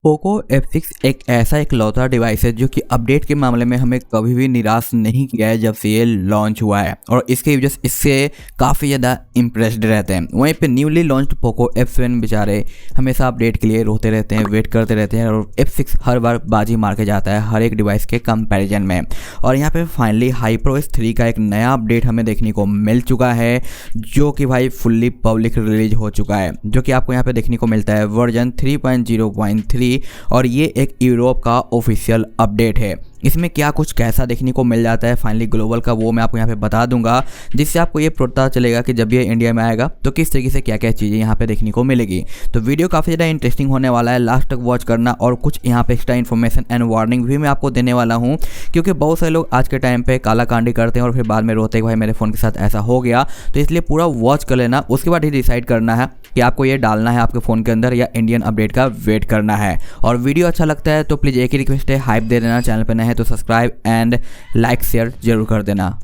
Poco F6 एक ऐसा इकलौता डिवाइस है जो कि अपडेट के मामले में हमें कभी भी निराश नहीं किया है जब से ये लॉन्च हुआ है और इसके यूजर्स इससे काफ़ी ज़्यादा इम्प्रेस्ड रहते हैं। वहीं पे न्यूली लॉन्च्ड पोको F7 बेचारे हमेशा अपडेट के लिए रोते रहते हैं, वेट करते रहते हैं और F6 हर बार बाजी मार के जाता है हर एक डिवाइस के कंपैरिजन में। और यहाँ पे फाइनली HyperOS 3 का एक नया अपडेट हमें देखने को मिल चुका है जो कि भाई फुल्ली पब्लिक रिलीज हो चुका है, जो कि आपको यहाँ पे देखने को मिलता है वर्जन 3.0.3 और ये एक यूरोप का ऑफिशियल अपडेट है। इसमें क्या कुछ कैसा देखने को मिल जाता है फाइनली ग्लोबल का, वो मैं आपको यहाँ पे बता दूंगा, जिससे आपको ये पता चलेगा कि जब ये इंडिया में आएगा तो किस तरीके से क्या क्या चीज़ें यहाँ पे देखने को मिलेगी। तो वीडियो काफ़ी ज़्यादा इंटरेस्टिंग होने वाला है, लास्ट तक वॉच करना। और कुछ यहाँ पे एक्स्ट्रा इन्फॉर्मेशन एंड वार्निंग भी मैं आपको देने वाला हूँ, क्योंकि बहुत सारे लोग आज के टाइम पर काला कांडी करते हैं और फिर बाद में रोते हैं भाई मेरे फ़ोन के साथ ऐसा हो गया। तो इसलिए पूरा वॉच कर लेना, उसके बाद ही डिसाइड करना है कि आपको ये डालना है आपके फ़ोन के अंदर या इंडियन अपडेट का वेट करना है। और वीडियो अच्छा लगता है तो प्लीज़ एक ही रिक्वेस्ट है, हाइप दे देना, चैनल पर नए हैं तो सब्सक्राइब एंड लाइक शेयर जरूर कर देना।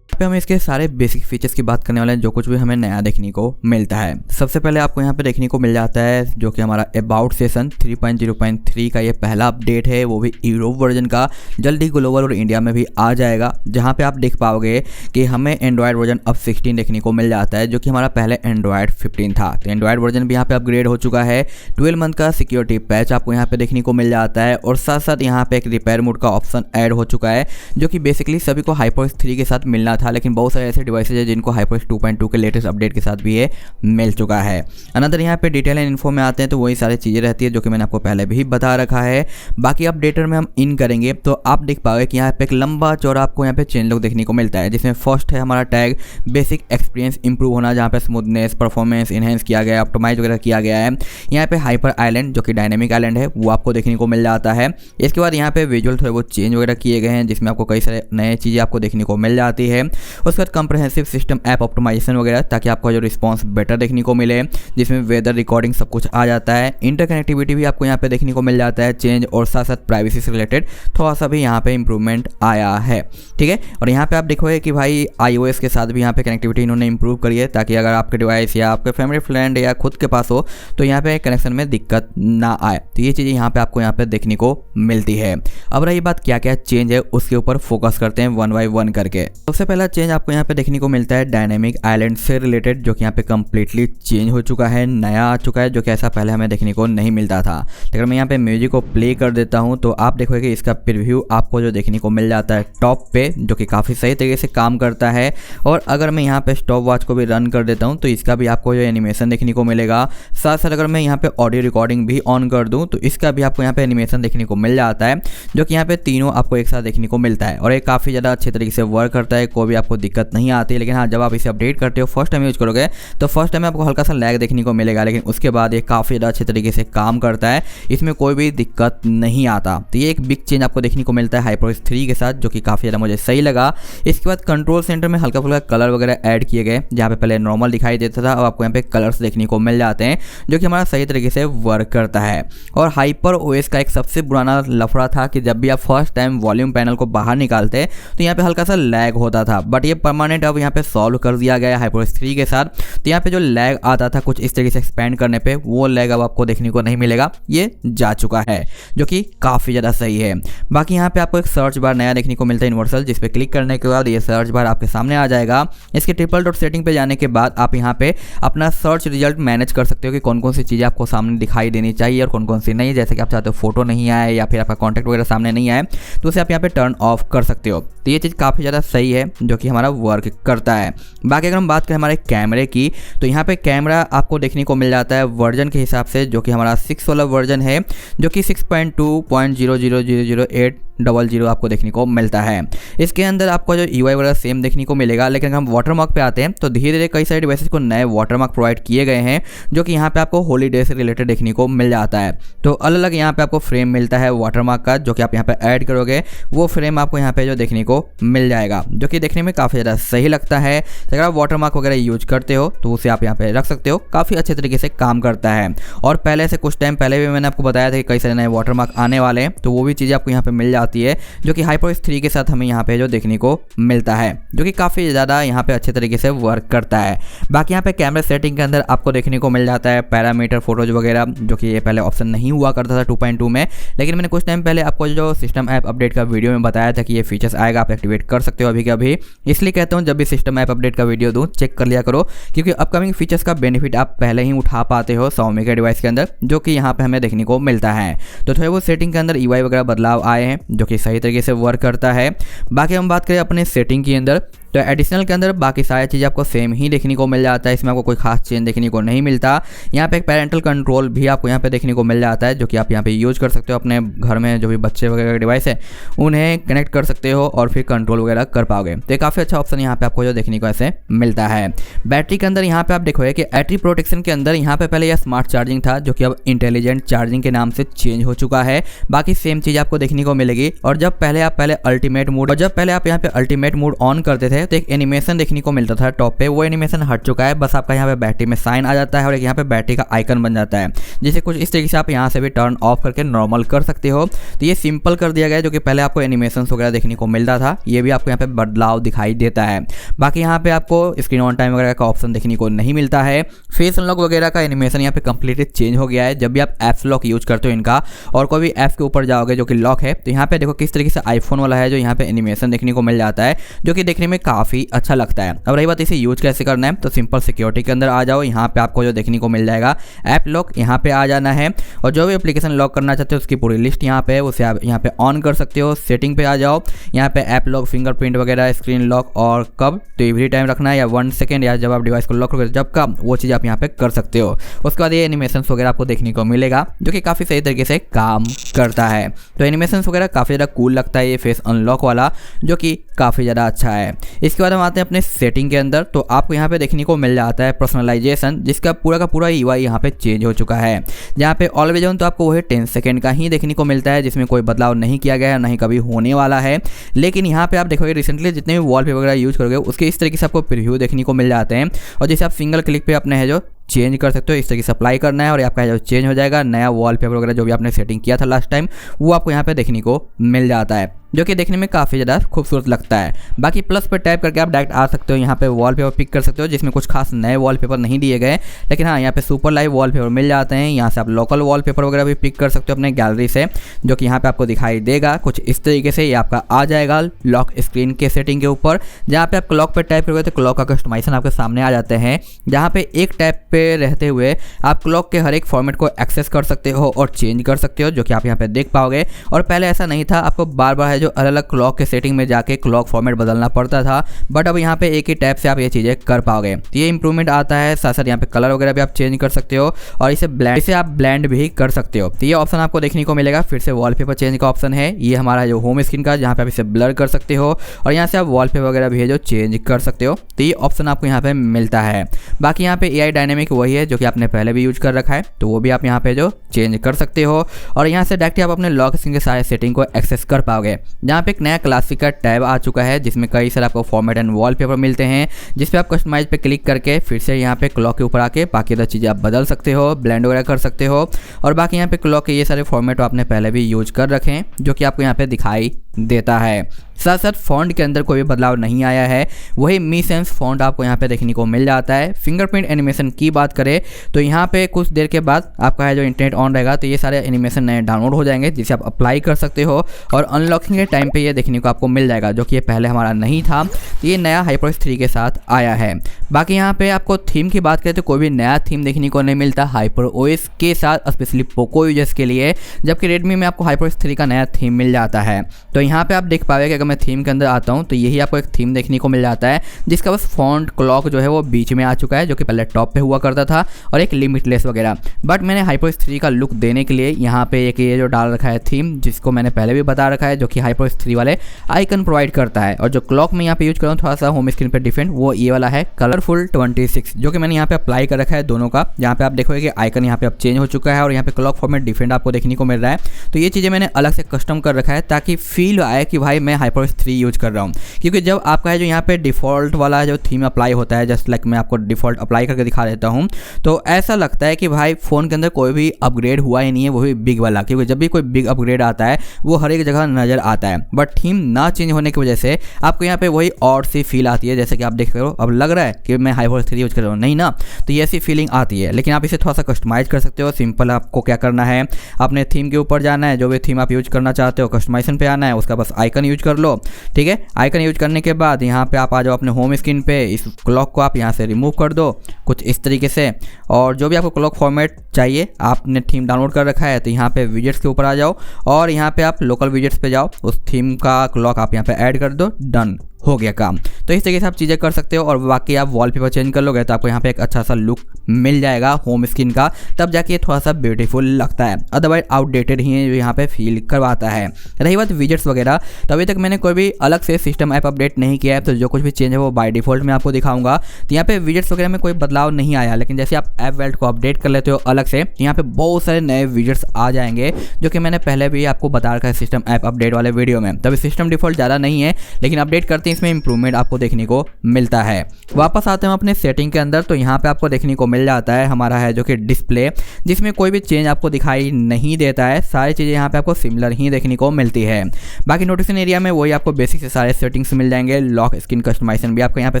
पे हम इसके सारे बेसिक फीचर्स की बात करने वाले हैं, जो कुछ भी हमें नया देखने को मिलता है। सबसे पहले आपको यहाँ पे देखने को मिल जाता है जो कि हमारा अबाउट सेशन 3.0.3 का ये पहला अपडेट है, वो भी यूरोप वर्जन का। जल्दी ग्लोबल और इंडिया में भी आ जाएगा, जहाँ पे आप देख पाओगे कि हमें एंड्रॉयड वर्जन अब 16 देखने को मिल जाता है, जो कि हमारा पहले एंड्रॉयड 15 था। तो एंड्रॉयड वर्जन भी यहाँ पे अपग्रेड हो चुका है। 12 मंथ का सिक्योरिटी पैच आपको यहाँ पे देखने को मिल जाता है और साथ साथ यहाँ पे एक रिपेयर मोड का ऑप्शन ऐड हो चुका है, जो कि बेसिकली सभी को HyperOS 3 के साथ मिलना था, लेकिन बहुत सारे ऐसे डिवाइसेज हैं जिनको HyperOS 2.2 के लेटेस्ट अपडेट के साथ भी ये मिल चुका है। अनदर यहाँ पे डिटेल एंड इन्फो में आते हैं तो वही सारी चीज़ें रहती है जो कि मैंने आपको पहले भी बता रखा है। बाकी अपडेटर में हम इन करेंगे तो आप देख पाओगे कि यहाँ पे एक लंबा चौड़ा आपको यहाँ पे चेंज लॉक देखने को मिलता है, जिसमें फर्स्ट है हमारा टैग बेसिक एक्सपीरियंस इंप्रूव होना, जहाँ पे स्मूथनेस परफॉर्मेंस इनहेंस किया गया है, ऑप्टिमाइज वगैरह किया गया है। यहाँ पे हाइपर आइलैंड जो कि डायनेमिक आइलैंड है वो आपको देखने को मिल जाता है। इसके बाद यहाँ पे विजुअल थोड़े बहुत चेंज वगैरह किए गए हैं, जिसमें आपको कई सारे नए चीज़ें आपको देखने को मिल जाती है। उसके बाद कंप्रहेंसिव सिस्टम ऐप ऑप्टिमाइजेशन वगैरह, ताकि आपको जो रिस्पांस बेटर देखने को मिले, जिसमें वेदर रिकॉर्डिंग सब कुछ आ जाता है। इंटरकनेक्टिविटी भी आपको यहाँ पे देखने को मिल जाता है चेंज, और साथ साथ प्राइवेसी से रिलेटेड थोड़ा सा भी यहाँ पे इंप्रूवमेंट आया है। ठीक है, और यहाँ पे आप देखोगे कि भाई iOS के साथ भी यहाँ पे कनेक्टिविटी इन्होंने इंप्रूव करी है, ताकि अगर आपके डिवाइस या आपके फैमिली फ्रेंड या खुद के पास हो तो यहाँ पे कनेक्शन में दिक्कत ना आए। तो ये चीज़ें यहाँ पे आपको यहाँ पे देखने को मिलती है। अब रही बात क्या क्या चेंज है, उसके ऊपर फोकस करते हैं वन बाय वन करके। सबसे पहला चेंज आपको यहाँ पे देखने को मिलता है डायनेमिक आइलैंड से रिलेटेड, जो कि यहाँ पे कंप्लीटली चेंज हो चुका है, नया आ चुका है, जो कि ऐसा पहले हमें देखने को नहीं मिलता था। अगर मैं यहाँ पे म्यूजिक को प्ले कर देता हूँ तो आप देखोगे कि इसका प्रीव्यू आपको जो देखने को मिल जाता है टॉप पे, जो कि काफ़ी सही तरीके से काम करता है। और अगर मैं यहाँ पे स्टॉप वॉच को भी रन कर देता हूँ तो इसका भी आपको जो एनिमेशन देखने को मिलेगा। साथ साथ अगर मैं यहाँ पे ऑडियो रिकॉर्डिंग भी ऑन कर दूँ तो इसका भी आपको यहाँ पे एनिमेशन देखने को मिल जाता है, जो कि यहाँ पे तीनों आपको एक साथ देखने को मिलता है। और ये काफ़ी ज़्यादा अच्छे तरीके से वर्क करता है, कोई भी आपको दिक्कत नहीं आती। लेकिन हाँ, जब आप इसे अपडेट करते हो, फर्स्ट टाइम यूज करोगे तो फर्स्ट टाइम आपको हल्का सा लैग देखने को मिलेगा, लेकिन उसके बाद ये काफ़ी ज़्यादा अच्छे तरीके से काम करता है, इसमें कोई भी दिक्कत नहीं आता। तो ये एक बिग चेंज आपको देखने को मिलता है HyperOS 3 के साथ, जो कि काफ़ी ज़्यादा मुझे सही लगा। इसके बाद कंट्रोल सेंटर में हल्का फुल्का कलर वगैरह ऐड किए गए, जहाँ पे पहले नॉर्मल दिखाई देता था, अब आपको यहाँ पे कलर्स देखने को मिल जाते हैं, जो कि हमारा सही तरीके से वर्क करता है। और HyperOS का एक सबसे पुराना लफड़ा था कि जब भी आप फर्स्ट टाइम वॉल्यूम पैनल को बाहर निकालते तो यहाँ पे हल्का सा लैग होता था, बट ये परमानेंट अब यहाँ पे सॉल्व कर दिया गया है HyperOS 3 के साथ। तो यहाँ पे जो लैग आता था कुछ इस तरीके से एक्सपेंड करने पे, वो लैग अब आपको देखने को नहीं मिलेगा, ये जा चुका है, जो कि काफ़ी ज़्यादा सही है। बाकी यहाँ पे आपको एक सर्च बार नया देखने को मिलता है यूनिवर्सल, जिस पे क्लिक करने के बाद ये सर्च बार आपके सामने आ जाएगा। इसके ट्रिपल डॉट सेटिंग पे जाने के बाद आप यहाँ पे अपना सर्च रिजल्ट मैनेज कर सकते हो कि कौन कौन सी चीज़ें आपको सामने दिखाई देनी चाहिए और कौन कौन सी नहीं। जैसे कि आप चाहते हो फोटो नहीं आए या फिर आपका कॉन्टैक्ट वगैरह सामने नहीं आए, तो उसे आप यहाँ पे टर्न ऑफ कर सकते हो। तो ये चीज़ काफ़ी ज़्यादा सही है, जो कि हमारा वर्क करता है। बाकी अगर हम बात करें हमारे कैमरे की, तो यहाँ पे कैमरा आपको देखने को मिल जाता है वर्जन के हिसाब से, जो कि हमारा 6 वाला वर्जन है, जो कि 6.2.0000800 आपको देखने को मिलता है। इसके अंदर आपको जो UI वगैरह सेम देखने को मिलेगा, लेकिन अगर हम वाटरमार्क पे आते हैं तो धीरे धीरे कई सारे डिवाइसेस को नए वाटरमार्क प्रोवाइड किए गए हैं, जो कि यहाँ पे आपको हॉलीडे से रिलेटेड देखने को मिल जाता है। तो अलग अलग यहाँ पे आपको फ्रेम मिलता है वाटरमार्क का, जो कि आप यहाँ पे ऐड करोगे वो फ्रेम आपको यहाँ पे जो देखने को मिल जाएगा, जो कि देखने में काफ़ी ज़्यादा सही लगता है। अगर आप वाटरमार्क वगैरह यूज करते हो तो उसे आप यहाँ पे रख सकते हो, काफ़ी अच्छे तरीके से काम करता है। और पहले से कुछ टाइम पहले भी मैंने आपको बताया था कि कई सारे नए वाटरमार्क आने वाले हैं, तो वो भी चीज़ें आपको यहाँ पे मिल जाती आती है, जो कि HyperOS 3 के साथ हमें यहाँ पे जो देखने को मिलता है, जो कि काफ़ी ज़्यादा यहाँ पे अच्छे तरीके से वर्क करता है। बाकी यहाँ पे कैमरा सेटिंग के अंदर आपको देखने को मिल जाता है पैरामीटर फोटोज वगैरह, जो कि ये पहले ऑप्शन नहीं हुआ करता था 2.2 में, लेकिन मैंने कुछ टाइम पहले आपको जो सिस्टम ऐप अपडेट का वीडियो में बताया था कि ये फीचर्स आएगा, आप एक्टिवेट कर सकते हो अभी के अभी। इसलिए कहता हूँ जब भी सिस्टम ऐप अपडेट का वीडियो दूँ चेक कर लिया करो, क्योंकि अपकमिंग फीचर्स का बेनिफिट आप पहले ही उठा पाते हो Xiaomi के डिवाइस के अंदर, जो कि यहाँ पे हमें देखने को मिलता है। तो थोड़े वो सेटिंग के अंदर UI वगैरह बदलाव आए हैं, जो कि सही तरीके से वर्क करता है। बाकी हम बात करें अपने सेटिंग के अंदर, तो एडिशनल के अंदर बाकी सारी चीज़ें आपको सेम ही देखने को मिल जाता है, इसमें आपको कोई खास चेंज देखने को नहीं मिलता। यहाँ पे एक पेरेंटल कंट्रोल भी आपको यहाँ पे देखने को मिल जाता है, जो कि आप यहाँ पे यूज कर सकते हो अपने घर में जो भी बच्चे वगैरह डिवाइस है उन्हें कनेक्ट कर सकते हो और फिर कंट्रोल वगैरह कर पाओगे। तो ये काफ़ी अच्छा ऑप्शन यहाँ पे आपको जो देखने को ऐसे मिलता है। बैटरी के अंदर यहाँ पे आप देखोगे कि बैटरी प्रोटेक्शन के अंदर यहाँ पे पहले यह स्मार्ट चार्जिंग था, जो कि अब इंटेलिजेंट चार्जिंग के नाम से चेंज हो चुका है। बाकी सेम चीज़ आपको देखने को मिलेगी। और जब पहले आप अल्टीमेट मोड ऑन करते थे तो एक एनिमेशन देखने को मिलता था टॉप पे, वो एनिमेशन हट चुका है। बस आपका यहाँ पे बैटरी में साइन आ जाता है और एक यहाँ पे बैटरी का आइकन बन जाता है, जिसे कुछ इस तरीके से आप यहाँ से भी टर्न ऑफ करके नॉर्मल कर सकते हो। तो ये सिंपल कर दिया गया, जो कि पहले आपको एनिमेशन वगैरह देखने को मिलता था, ये भी आपको यहाँ पे बदलाव दिखाई देता है। बाकी यहाँ पे आपको स्क्रीन ऑन टाइम वगैरह का ऑप्शन देखने को नहीं मिलता है। फेस अनलॉक वगैरह का एनिमेशन यहाँ पे कंप्लीटली चेंज हो गया है। जब भी आप ऐप्स लॉक यूज करते हो इनका और कोई भी ऐप के ऊपर जाओगे जो कि लॉक है, तो यहाँ पे देखो किस तरीके से आईफोन वाला है जो यहाँ पे एनिमेशन देखने को मिल जाता है, जो कि देखने में काफ़ी अच्छा लगता है। अब रही बात इसे यूज कैसे करना है, तो सिंपल सिक्योरिटी के अंदर आ जाओ। यहाँ पे आपको जो देखने को मिल जाएगा ऐप लॉक, यहाँ पे आ जाना है और जो भी एप्लीकेशन लॉक करना चाहते हो उसकी पूरी लिस्ट यहाँ पे है, उसे आप यहाँ पे ऑन कर सकते हो। सेटिंग पे आ जाओ, यहाँ पे ऐप लॉक, फिंगरप्रिंट वगैरह, स्क्रीन लॉक और कब तो एवरी टाइम रखना है या 1 सेकेंड, या जब आप डिवाइस को लॉक करोगे जब कब, वो चीज़ आप यहाँ पे कर सकते हो। उसके बाद ये एनिमेशन वगैरह आपको देखने को मिलेगा, जो कि काफ़ी सही तरीके से काम करता है। तो एनिमेशन वगैरह काफ़ी ज़्यादा कूल लगता है ये फेस अनलॉक वाला, जो कि काफ़ी ज़्यादा अच्छा है। इसके बाद हम आते हैं अपने सेटिंग के अंदर, तो आपको यहाँ पे देखने को मिल जाता है पर्सनलाइजेशन, जिसका पूरा का पूरा UI यहाँ पे चेंज हो चुका है। जहाँ पे ऑलवेज ऑन तो आपको वही 10 सेकंड का ही देखने को मिलता है, जिसमें कोई बदलाव नहीं किया गया है, नहीं कभी होने वाला है। लेकिन यहाँ पे आप देखोगे रिसेंटली जितने भी वॉलपेपर वगैरह यूज करोगे उसके इस तरीके से आपको प्रीव्यू देखने को मिल जाते हैं, और जैसे आप सिंगल क्लिक पे अपने है जो चेंज कर सकते हो, इस तरीके से अप्लाई करना है और आपका जो चेंज हो जाएगा। नया वॉलपेपर वगैरह जो भी आपने सेटिंग किया था लास्ट टाइम वो आपको यहाँ पे देखने को मिल जाता है, जो कि देखने में काफ़ी ज़्यादा खूबसूरत लगता है। बाकी प्लस पर टैप करके आप डायरेक्ट आ सकते हो, यहाँ पे वॉलपेपर पिक कर सकते हो, जिसमें कुछ खास नए वॉलपेपर नहीं दिए गए, लेकिन हाँ यहाँ पे सुपर लाइव वॉलपेपर मिल जाते हैं। यहाँ से आप लोकल वॉलपेपर वगैरह भी पिक कर सकते हो अपने गैलरी से, जो कि यहाँ पे आपको दिखाई देगा कुछ इस तरीके से। ये आपका आ जाएगा लॉक स्क्रीन के सेटिंग के ऊपर, जहाँ पे आप क्लॉक पर टैप करोगे तो क्लॉक का कस्टमाइजेशन आपके सामने आ जाते हैं, जहाँ पे एक टैप पे रहते हुए आप क्लॉक के हर एक फॉर्मेट को एक्सेस कर सकते हो और चेंज कर सकते हो, जो कि आप यहाँ पे देख पाओगे। और पहले ऐसा नहीं था, आपको बार बार है जो अलग अलग क्लॉक के सेटिंग में जाके क्लॉक फॉर्मेट बदलना पड़ता था, बट अब यहाँ पे एक ही टैप से आप ये चीज़ें कर पाओगे। तो ये इंप्रूवमेंट आता है। साथ साथ यहाँ पे कलर वगैरह भी आप चेंज कर सकते हो और इसे आप ब्लेंड भी कर सकते हो। तो ये ऑप्शन आपको देखने को मिलेगा। फिर से वॉलपेपर चेंज का ऑप्शन है, ये हमारा जो होम स्क्रीन का, जहाँ पे आप इसे ब्लर कर सकते हो और यहाँ से आप वॉलपेपर वगैरह भी है जो चेंज कर सकते हो। तो ये ऑप्शन आपको यहाँ पे मिलता है। बाकी यहाँ पे AI डायनेमिक वही है जो कि आपने पहले भी यूज कर रखा है, तो वो भी आप यहाँ पे जो चेंज कर सकते हो और यहाँ से डायरेक्टली आप अपने लॉक स्क्रीन के सारे सेटिंग को एक्सेस कर पाओगे। जहाँ पे एक नया क्लासिक का टैब आ चुका है, जिसमें कई सारे आपको फॉर्मेट एंड वॉलपेपर मिलते हैं, जिस पे आप कस्टमाइज पे क्लिक करके फिर से यहाँ पे क्लॉक के ऊपर आके बाकी अदर चीज़ें आप बदल सकते हो, ब्लेंड वगैरह कर सकते हो। और बाकी यहाँ पे क्लॉक के ये सारे फॉर्मेट आपने पहले भी यूज कर रखे हैं, जो कि आपको यहाँ पे दिखाई देता है। साथ साथ फॉन्ट के अंदर कोई भी बदलाव नहीं आया है, वही मी सेंस फॉन्ट आपको यहाँ पे देखने को मिल जाता है। फिंगरप्रिंट एनिमेशन की बात करें तो यहाँ पे कुछ देर के बाद आपका है जो इंटरनेट ऑन रहेगा तो ये सारे एनिमेशन नए डाउनलोड हो जाएंगे, जिसे आप अप्लाई कर सकते हो और अनलॉकिंग के टाइम पे ये देखने को आपको मिल जाएगा, जो कि ये पहले हमारा नहीं था। ये नया HyperOS 3 के साथ आया है। बाकी यहाँ पे आपको थीम की बात करें तो कोई भी नया थीम देखने को नहीं मिलता HyperOS के साथ, स्पेशली पोको यूजर्स के लिए, जबकि रेडमी में आपको HyperOS 3 का नया थीम मिल जाता है। तो यहाँ पे आप देख पाओगे कि अगर मैं थीम के अंदर आता हूँ तो यही आपको एक थीम देखने को मिल जाता है, जिसका बस फॉन्ट क्लॉक जो है वो बीच में आ चुका है, जो कि पहले टॉप पे हुआ करता था, और एक लिमिटलेस वगैरह। बट मैंने HyperOS 3 का लुक देने के लिए यहाँ पे एक ये जो डाल रखा है थीम, जिसको मैंने पहले भी बता रखा है, जो कि HyperOS 3 वाले आइकन प्रोवाइड करता है। और जो क्लॉक में यहाँ पे यूज कर रहा हूँ थोड़ा सा होम स्क्रीन पे डिफरेंट, वो ये वाला है कलरफुल 26, जो कि मैंने यहाँ पे अप्लाई कर रखा है दोनों का। यहाँ पे आप देखोगे कि आइकन यहाँ पे अब चेंज हो चुका है और यहाँ पे क्लॉक फॉर्मेट डिफरेंट आपको देखने को मिल रहा है। तो ये चीज़ें मैंने अलग से कस्टम कर रखा है ताकि फील फील आए कि भाई मैं HyperOS 3 यूज कर रहा हूँ। क्योंकि जब आपका है जो यहाँ पे डिफ़ॉल्ट वाला जो थीम अप्लाई होता है, जस्ट लाइक मैं आपको डिफ़ॉल्ट अप्लाई करके दिखा देता हूँ, तो ऐसा लगता है कि भाई फ़ोन के अंदर कोई भी अपग्रेड हुआ ही नहीं है, वो भी बिग वाला। क्योंकि जब भी कोई बिग अपग्रेड आता है वो हर एक जगह नज़र आता है, बट थीम ना चेंज होने की वजह से आपको यहाँ पे वही और सी फील आती है। जैसे कि आप देख रहे हो, अब लग रहा है कि मैं HyperOS 3 यूज कर रहा हूँ, नहीं ना, तो ये ऐसी फीलिंग आती है। लेकिन आप इसे थोड़ा सा कस्टमाइज कर सकते हो। सिंपल आपको क्या करना है, अपने थीम के ऊपर जाना है, जो भी थीम आप यूज करना चाहते हो, कस्टमाइजेशन पे आना है, उसका बस आइकन यूज कर लो। ठीक है, आइकन यूज करने के बाद यहाँ पे आप आ जाओ अपने होम स्क्रीन पे, इस क्लॉक को आप यहाँ से रिमूव कर दो कुछ इस तरीके से। और जो भी आपको क्लॉक फॉर्मेट चाहिए, आपने थीम डाउनलोड कर रखा है, तो यहाँ पे विजेट्स के ऊपर आ जाओ और यहाँ पे आप लोकल विजेट्स पे जाओ, उस थीम का क्लॉक आप यहाँ पे ऐड कर दो, डन हो गया काम। तो इस तरीके से आप चीज़ें कर सकते हो। और बाकी आप वॉलपेपर चेंज कर लोगे तो आपको यहाँ पे एक अच्छा सा लुक मिल जाएगा होम स्क्रीन का, तब जाके थोड़ा सा ब्यूटीफुल लगता है। अदरवाइज आउटडेटेड ही जो यहाँ पे फील करवाता है। रही बात विजेट्स वगैरह, तो अभी तक मैंने कोई भी अलग से सिस्टम ऐप अपडेट नहीं किया है, तो जो कुछ भी चेंज है वो बाय डिफॉल्ट मैं आपको दिखाऊंगा। तो यहाँ पे विजेट्स वगैरह में कोई बदलाव नहीं आया, लेकिन जैसे आप ऐप वेल्ट को अपडेट कर लेते हो अलग से, यहाँ पे बहुत सारे नए विजेट्स आ जाएंगे, जो कि मैंने पहले भी आपको बता रखा है सिस्टम ऐप अपडेट वाले वीडियो में। तभी सिस्टम डिफॉल्ट ज़्यादा नहीं है, लेकिन अपडेट करते इसमें इंप्रूवमेंट आपको देखने को मिलता है। वापस आते हैं अपने सेटिंग के अंदर, तो यहाँ पे आपको देखने को मिल जाता है हमारा है जो कि डिस्प्ले, जिसमें कोई भी चेंज आपको दिखाई नहीं देता है। सारी चीज़ें यहाँ पे आपको सिमिलर ही देखने को मिलती है। बाकी नोटिफिकेशन एरिया में वही आपको बेसिक से सारे सेटिंग्स मिल जाएंगे। लॉक स्क्रीन कस्टमाइजेशन भी आपको यहाँ पे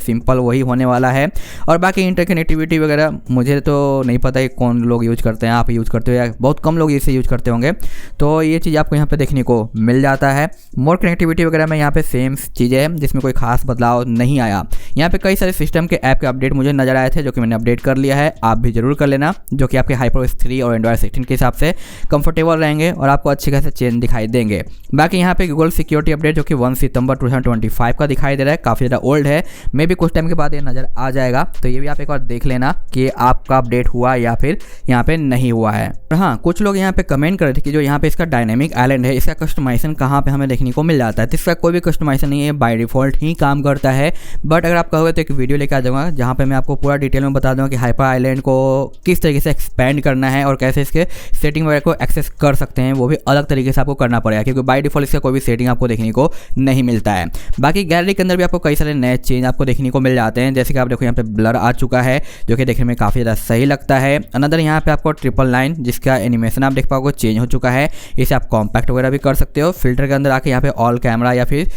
सिंपल वही होने वाला है। और बाकी इंटरकनेक्टिविटी वगैरह मुझे तो नहीं पता है कौन लोग यूज करते हैं, आप यूज करते हो या बहुत कम लोग इसे यूज करते होंगे, तो ये चीज़ आपको यहाँ पे देखने को मिल जाता है। मोर कनेक्टिविटी वगैरह में यहाँ पे सेम चीज़ें हैं, जिसमें कोई खास बदलाव नहीं आया। यहाँ पे कई सारे सिस्टम के ऐप के अपडेट मुझे नजर आए थे, जो कि मैंने अपडेट कर लिया है। आप भी जरूर कर लेना, जो कि आपके HyperOS 3 और Android 16 के हिसाब से कंफर्टेबल रहेंगे और आपको अच्छे खासे चेंज दिखाई देंगे। बाकी यहाँ पे गूगल सिक्योरिटी अपडेट जो कि 1 सितंबर 2025 का दिखाई दे रहा है, काफ़ी ज़्यादा ओल्ड है, मे भी कुछ टाइम के बाद ये नज़र आ जाएगा। तो ये भी आप एक बार देख लेना कि आपका अपडेट हुआ या फिर यहाँ पे नहीं हुआ है। और हाँ, कुछ लोग यहाँ पे कमेंट कर रहे थे कि जो यहाँ पे इसका डायनेमिक आइलैंड है, इसका कस्टमाइजेशन कहाँ पे हमें देखने को मिल जाता है। तो इसका कोई भी कस्टमाइजेशन नहीं है, बाय डिफॉल्ट ही काम करता है। बट अगर आप कहोगे तो एक वीडियो लेकर आ जाऊँगा, जहाँ पे मैं आपको पूरा डिटेल में बता दूँगा कि हाइपर आइलैंड को किस तरीके से एक्सपेंड करना है और कैसे इसके सेटिंग वगैरह को एक्सेस कर सकते हैं। वो भी अलग तरीके से आपको करना पड़ेगा, क्योंकि बाय डिफॉल्ट इसका कोई भी सेटिंग आपको देखने को नहीं मिलता है। बाकी गैलरी के अंदर भी आपको कई सारे नए चेंज आपको देखने को मिल जाते हैं। जैसे कि आप देखो यहाँ पे ब्लर आ चुका है, जो कि देखने में काफ़ी ज़्यादा सही लगता है। अनदर यहाँ पे आपको 999 जिसका एनिमेशन आप देख पाओगे चेंज हो चुका है, इसे आप कॉम्पैक्ट वगैरह भी कर सकते हो। फिल्टर के अंदर आके यहाँ पे ऑल कैमरा या फिर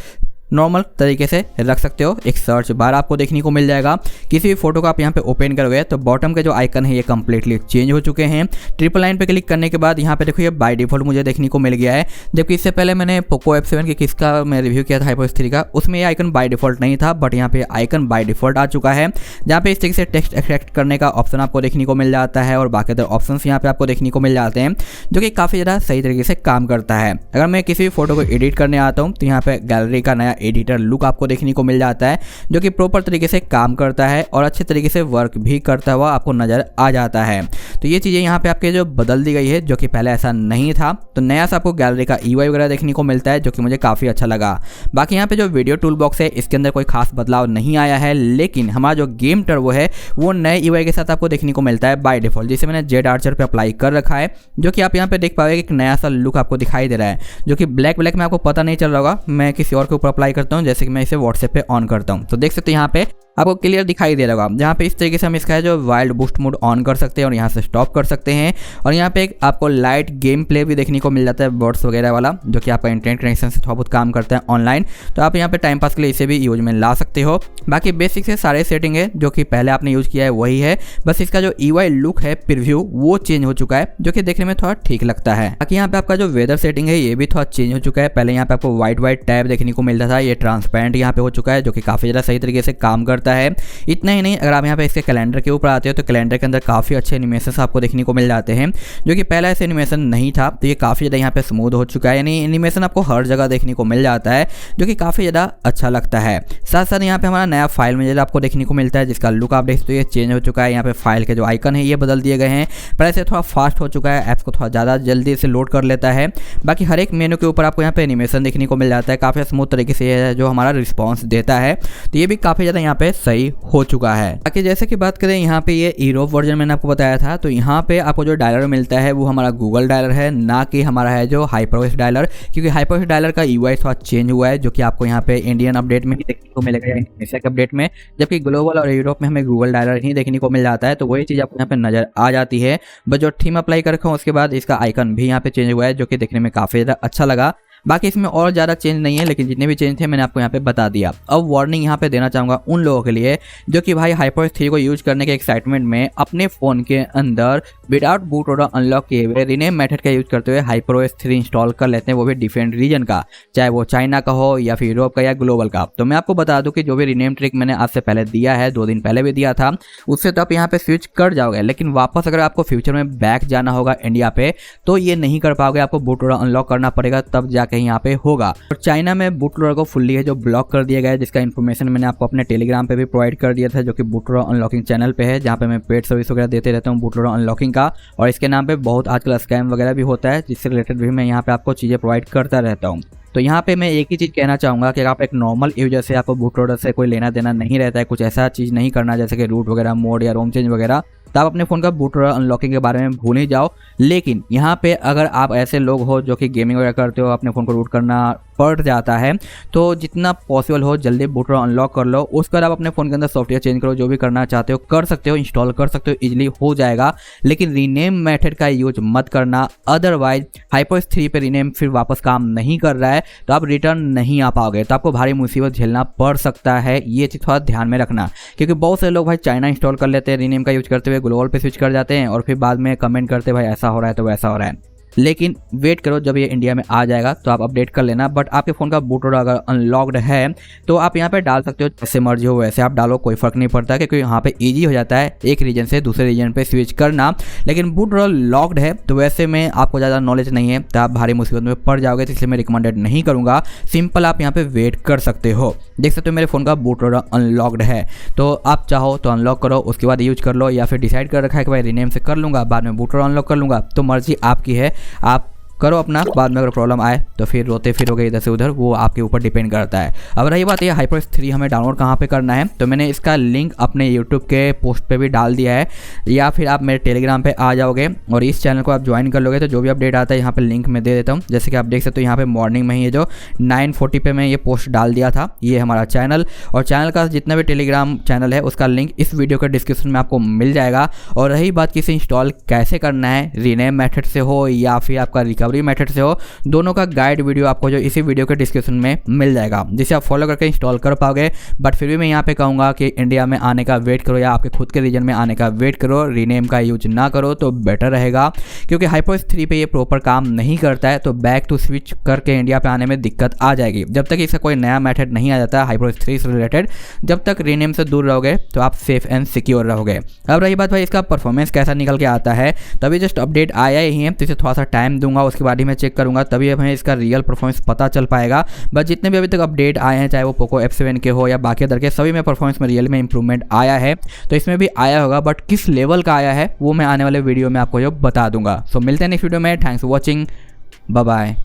नॉर्मल तरीके से रख सकते हो। एक सर्च बार आपको देखने को मिल जाएगा। किसी भी फोटो को आप यहाँ पे ओपन करोगे तो बॉटम के जो आइकन है ये कम्प्लीटली चेंज हो चुके हैं। 999 पे क्लिक करने के बाद यहाँ पे देखो ये बाय डिफॉल्ट मुझे देखने को मिल गया है, जबकि इससे पहले मैंने पोको F7 के किसका मैं रिव्यू किया था HyperOS 3 का, उसमें ये आइकन बाय डिफॉल्ट नहीं था, बट यहाँ पे आइकन बाय डिफॉल्ट आ चुका है, जहाँ पे इस तरीके से टेक्स्ट एक्सट्रैक्ट करने का ऑप्शन आपको देखने को मिल जाता है और बाकी अदर ऑप्शन यहाँ पे आपको देखने को मिल जाते हैं, जो कि काफ़ी ज़्यादा सही तरीके से काम करता है। अगर मैं किसी भी फोटो को एडिट करने आता हूँ तो यहाँ पे गैलरी का नया एडिटर लुक आपको देखने को मिल जाता है, जो कि प्रॉपर तरीके से काम करता है और अच्छे तरीके से वर्क भी करता हुआ आपको नजर आ जाता है। तो ये चीज़ें यहाँ पे आपके जो बदल दी गई है, जो कि पहले ऐसा नहीं था। तो नया सा आपको गैलरी का EY वगैरह देखने को मिलता है, जो कि मुझे काफ़ी अच्छा लगा। बाकी यहाँ पे जो वीडियो टूल बॉक्स है, इसके अंदर कोई खास बदलाव नहीं आया है, लेकिन हमारा जो गेम टर्बो है वो नए EY के साथ आपको देखने को मिलता है बाय डिफॉल्ट, जिसे मैंने जेड आर्चर पे अप्लाई कर रखा है, जो कि आप यहाँ पे देख पाओगे एक नया सा लुक आपको दिखाई दे रहा है, जो कि ब्लैक में आपको पता नहीं चल रहा होगा। मैं किसी और के ऊपर अप्लाई करता हूँ, जैसे कि मैं इसे व्हाट्सएप पे ऑन करता हूँ, तो देख सकते हैं यहाँ पे आपको क्लियर दिखाई दे रहा होगा। जहाँ पे इस तरीके से हम इसका है जो वाइल्ड बूस्ट मोड ऑन कर सकते हैं और यहाँ से स्टॉप कर सकते हैं। और यहाँ पे एक आपको लाइट गेम प्ले भी देखने को मिल जाता है, बर्ड्स वगैरह वाला, जो कि आपका इंटरनेट कनेक्शन से थोड़ा बहुत काम करता है ऑनलाइन, तो आप यहाँ पे टाइम पास के लिए इसे भी यूज में ला सकते हो। बाकी बेसिक से सारे सेटिंग है जो कि पहले आपने यूज किया है वही है, बस इसका जो EY लुक है प्रीव्यू वो चेंज हो चुका है, जो कि देखने में थोड़ा ठीक लगता है। बाकी यहाँ पे आपका जो वेदर सेटिंग है ये भी थोड़ा चेंज हो चुका है। पहले यहाँ पे आपको व्हाइट टैब देखने को मिलता था, ये ट्रांसपेरेंट यहाँ पे हो चुका है, जो कि काफ़ी ज़्यादा सही तरीके से काम करता है। इतना ही नहीं, अगर आप यहाँ पे इसके कैलेंडर के ऊपर आते हो तो कैलेंडर के अंदर काफ़ी अच्छे एनिमेशन आपको देखने को मिल जाते हैं, जो कि पहला ऐसे एनिमेशन नहीं था। तो ये काफ़ी ज़्यादा यहाँ पे स्मूथ हो चुका है, यानी एनिमेशन आपको हर जगह देखने को मिल जाता है, जो कि काफ़ी ज़्यादा अच्छा लगता है। साथ साथ यहाँ पे हमारा नया फाइल मैनेजर आपको देखने को मिलता है, जिसका लुक आप देखते हो ये चेंज हो चुका है। यहाँ पे फाइल के जो आइकन है ये बदल दिए गए हैं, पहले से थोड़ा फास्ट हो चुका है, ऐप्स को थोड़ा ज़्यादा जल्दी से लोड कर लेता है। बाकी हर एक मेनू के ऊपर आपको यहाँ पे एनिमेशन देखने को मिल जाता है, काफ़ी स्मूथ तरीके से जो हमारा रिस्पॉन्स देता है, तो ये भी काफ़ी ज़्यादा यहाँ पे सही हो चुका है। बाकी जैसे कि बात करें यहाँ पे ये यूरोप वर्जन मैंने आपको बताया था, तो यहाँ पे आपको जो डायलर मिलता है वो हमारा गूगल डायलर है, ना कि हमारा है जो हाइपरओएस डायलर, क्योंकि हाइपरओएस डायलर का यूआई थोड़ा चेंज हुआ है, जो कि आपको यहाँ पे इंडियन अपडेट में ही देखने को मिलेगा, इंडोनेशिया के अपडेट में, जबकि ग्लोबल और यूरोप में हमें गूगल डायलर ही देखने को मिल जाता है। तो वही चीज़ आपको यहाँ पे नजर आ जाती है। बस जो थीम अप्लाई कर रखा हूँ उसके बाद इसका आइकन भी यहाँ पे चेंज हुआ है, जो कि देखने में काफ़ी ज़्यादा अच्छा लगा। बाकी इसमें और ज़्यादा चेंज नहीं है, लेकिन जितने भी चेंज थे मैंने आपको यहाँ पे बता दिया। अब वार्निंग यहाँ पे देना चाहूँगा उन लोगों के लिए जो कि भाई हाइपरओएस 3 को यूज करने के एक्साइटमेंट में अपने फ़ोन के अंदर विदाउट बूट लोडर अनलॉक किए हुए रीनेम मेथड का यूज करते हुए हाइपरओएस 3 इंस्टॉल कर लेते हैं, वो भी डिफरेंट रीजन का, चाहे वो चाइना का हो या फिर यूरोप का या ग्लोबल का। तो मैं आपको बता दूं कि जो भी रीनेम ट्रिक मैंने आज से पहले दिया है, 2 दिन पहले भी दिया था, उससे तो आप यहाँ पे स्विच कर जाओगे, लेकिन वापस अगर आपको फ्यूचर में बैक जाना होगा इंडिया पे तो ये नहीं कर पाओगे, आपको बूट लोडर अनलॉक करना पड़ेगा, तब जाके यहाँ पे होगा। और चाइना में बूट लोडर को फुल्ली है जो ब्लॉक कर दिया गया है, जिसका इन्फॉर्मेशन मैंने आपको अपने टेलीग्राम पे भी प्रोवाइड कर दिया था, जो कि बूट लोडर अनलॉकिंग चैनल पे है, जहाँ पे मैं पेड सर्विस वगैरह देते रहता हूँ बूट लोडर अनलॉकिंग का, और इसके नाम पे बहुत आजकल स्कैम वगैरह भी होता है, जिससे रिलेटेड भी मैं यहाँ पे आपको चीज़ें प्रोवाइड करता रहता हूँ। तो यहाँ पे मैं एक ही चीज़ कहना चाहूँगा कि आप एक नॉर्मल यूजर से आपको बूट लोडर से कोई लेना देना नहीं रहता है, कुछ ऐसा चीज़ नहीं करना जैसे कि रूट वगैरह मोड या रोम चेंज वगैरह, तो आप अपने फ़ोन का बूट लोडर अनलॉकिंग के बारे में भूल ही जाओ। लेकिन यहाँ पे अगर आप ऐसे लोग हो जो कि गेमिंग वगैरह करते हो, अपने फ़ोन को रूट करना पड़ जाता है, तो जितना पॉसिबल हो जल्दी बूट लोडर अनलॉक कर लो। उसके बाद आप अपने फ़ोन के अंदर सॉफ्टवेयर चेंज करो, जो भी करना चाहते हो कर सकते हो, इंस्टॉल कर सकते हो, इजीली हो जाएगा। लेकिन रीनेम मेथड का यूज मत करना, अदरवाइज हाइपरओएस 3 पे रीनेम फिर वापस काम नहीं कर रहा है तो आप रिटर्न नहीं आ पाओगे, तो आपको भारी मुसीबत झेलना पड़ सकता है। ये चीज़ थोड़ा ध्यान में रखना, क्योंकि बहुत से लोग भाई चाइना इंस्टॉल कर लेते हैं, रीनेम का यूज करते हुए ग्लोबल पे स्विच कर जाते हैं और फिर बाद में कमेंट करते हैं भाई ऐसा हो रहा है तो वैसा हो रहा है। लेकिन वेट करो, जब ये इंडिया में आ जाएगा तो आप अपडेट कर लेना। बट आपके फ़ोन का बूट लोडर अगर अनलॉक्ड है तो आप यहाँ पे डाल सकते हो, जैसे मर्जी हो वैसे आप डालो, कोई फ़र्क नहीं पड़ता, क्योंकि यहाँ पे इजी हो जाता है एक रीजन से दूसरे रीजन पे स्विच करना। लेकिन बूट लोडर लॉक्ड है तो वैसे में आपको ज़्यादा नॉलेज नहीं है तो आप भारी मुसीबत में पड़ जाओगे, तो इसलिए मैं रिकमेंडेड नहीं करूँगा। सिंपल आप यहाँ पे वेट कर सकते हो। देख सकते हो मेरे फ़ोन का बूट लोडर अनलॉक्ड है, तो आप चाहो तो अनलॉक करो, उसके बाद यूज कर लो, या फिर डिसाइड कर रखा है कि भाई रीनेम से कर लूँगा बाद में बूट लोडर अनलॉक कर लूँगा, तो मर्जी आपकी है, आप करो अपना। बाद में अगर प्रॉब्लम आए तो फिर रोते फिरोगे इधर से उधर, वो आपके ऊपर डिपेंड करता है। अब रही बात ये हाइपरओएस 3 हमें डाउनलोड कहाँ पे करना है, तो मैंने इसका लिंक अपने यूट्यूब के पोस्ट पे भी डाल दिया है, या फिर आप मेरे टेलीग्राम पे आ जाओगे और इस चैनल को आप ज्वाइन कर लोगे तो जो भी अपडेट आता है यहाँ पे लिंक में दे देता हूँ। जैसे कि आप देख सकते हो यहाँ पे मॉर्निंग में ही जो 9:40 पे मैं ये पोस्ट डाल दिया था, ये हमारा चैनल, और चैनल का जितना भी टेलीग्राम चैनल है उसका लिंक इस वीडियो के डिस्क्रिप्शन में आपको मिल जाएगा। और रही बात कि इसे इंस्टॉल कैसे करना है, रीनेम मेथड से हो या फिर आपका रिकवरी मेथड से हो, दोनों का गाइड वीडियो आपको जो इसी वीडियो के डिस्क्रिप्शन में मिल जाएगा, जिसे आप फॉलो करके इंस्टॉल कर पाओगे। बट फिर भी मैं यहाँ पे कहूँगा कि इंडिया में आने का वेट करो या आपके खुद के रीजन में आने का वेट करो, रीनेम का यूज ना करो तो बेटर रहेगा, क्योंकि हाइपरओएस 3 पे ये प्रॉपर काम नहीं करता है, तो बैक टू स्विच करके इंडिया पे आने में दिक्कत आ जाएगी। जब तक इसका कोई नया मेथड नहीं आ जाता हाइपरओएस 3 से रिलेटेड, जब तक रीनेम से दूर रहोगे तो आप सेफ एंड सिक्योर रहोगे। अब रही बात भाई इसका परफॉर्मेंस कैसा निकल के आता है, तभी जस्ट अपडेट आया ही है, तो इसे थोड़ा सा टाइम दूंगा, उसके बाद ही मैं चेक करूँगा, तभी हमें इसका रियल परफॉर्मेंस पता चल पाएगा। बट जितने भी अभी तक अपडेट आए हैं, चाहे वो पोको F7 के हो या बाकी अदर के, सभी में परफॉर्मेंस में रियल में इंप्रूवमेंट आया है, तो इसमें भी आया होगा, बट किस लेवल का आया है वो मैं आने वाले वीडियो में आपको जो बता दूंगा। सो मिलते हैं नेक्स्ट वीडियो में, thanks for watching, bye bye.